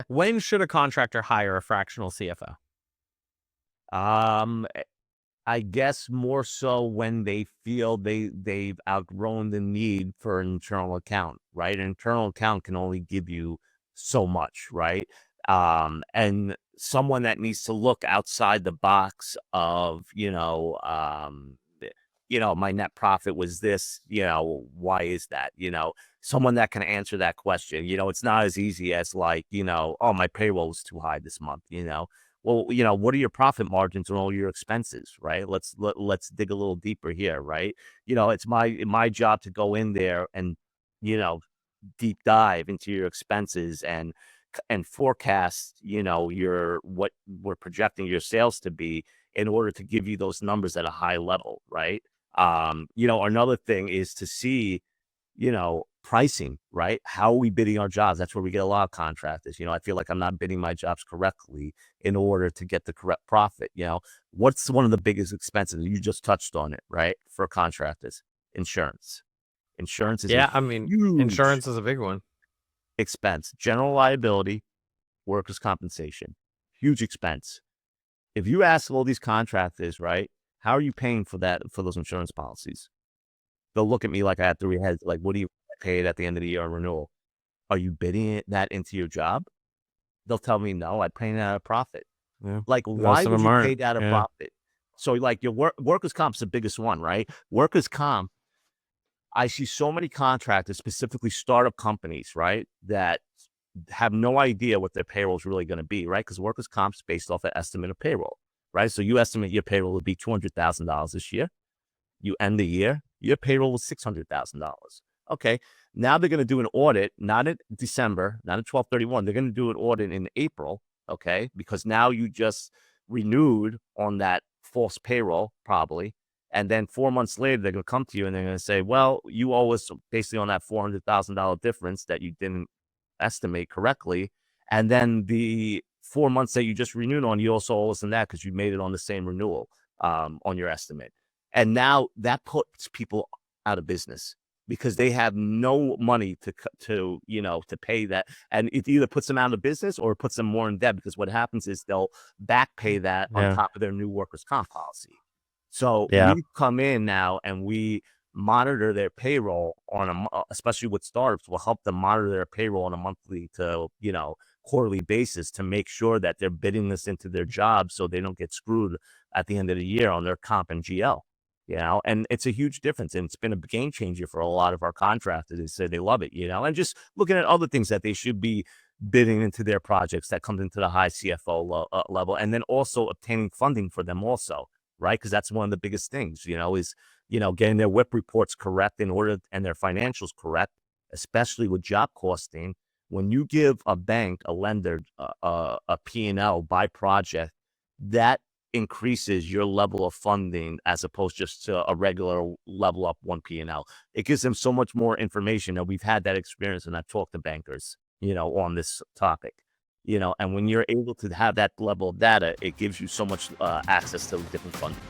When should a contractor hire a fractional CFO? Um, I guess more so when they feel they've outgrown the need for an internal account, right? An internal account can only give you so much, right? And someone that needs to look outside the box of, my net profit was this, why is that? Someone that can answer that question. It's not as easy as like, oh, my payroll was too high this month. Well, what are your profit margins and all your expenses, right? Let's dig a little deeper here, right? It's my job to go in there and, you know, deep dive into your expenses and forecast, your what we're projecting your sales to be in order to give you those numbers at a high level, right? Another thing is to see, pricing, right? How are we bidding our jobs? That's where we get a lot of contractors. I feel like I'm not bidding my jobs correctly in order to get the correct profit. What's one of the biggest expenses? You just touched on it, right? For contractors, insurance. Insurance is a Yeah, I mean, huge insurance is a big one. expense. General liability, workers' compensation, huge expense. If you ask all these contractors, right, how are you paying for those insurance policies? They'll look at me like I had 3 heads. Like, what do you pay at the end of the year on renewal? Are you bidding that into your job? They'll tell me, no, I'm paying out of profit. Yeah, Like, most why of would them you pay aren't. that a Yeah, profit? So, like, your workers' comp's the biggest one, right? Workers' comp, I see so many contractors, specifically startup companies, right, that have no idea what their payroll is really going to be, right? Because workers' comp's based off an estimate of payroll, right? So you estimate your payroll would be $200,000 this year. You end the year, your payroll was $600,000. Okay, now they're going to do an audit, not in December, not in 12/31. They're going to do an audit in April, okay, because now you just renewed on that false payroll, probably. And then 4 months later, they're going to come to you and they're going to say, well, you owe us basically on that $400,000 difference that you didn't estimate correctly. And then the 4 months that you just renewed on, you also owe us in that because you made it on the same renewal on your estimate. And now that puts people out of business because they have no money to pay that. And it either puts them out of business or it puts them more in debt because what happens is they'll back pay that on yeah, top of their new workers' comp policy. So yeah. we come in now and we monitor their payroll especially with startups, we'll help them monitor their payroll on a monthly to, quarterly basis to make sure that they're bidding this into their jobs so they don't get screwed at the end of the year on their comp and GL. And it's a huge difference. And it's been a game changer for a lot of our contractors. They say they love it, and just looking at other things that they should be bidding into their projects that comes into the high CFO level. And then also obtaining funding for them also, right? Because that's one of the biggest things, is, getting their WIP reports correct and their financials correct, especially with job costing. When you give a bank, a lender, a P&L by project, that increases your level of funding as opposed just to a regular level up one P&L. It gives them so much more information, and we've had that experience, and I've talked to bankers, on this topic. And when you're able to have that level of data, it gives you so much access to different funding.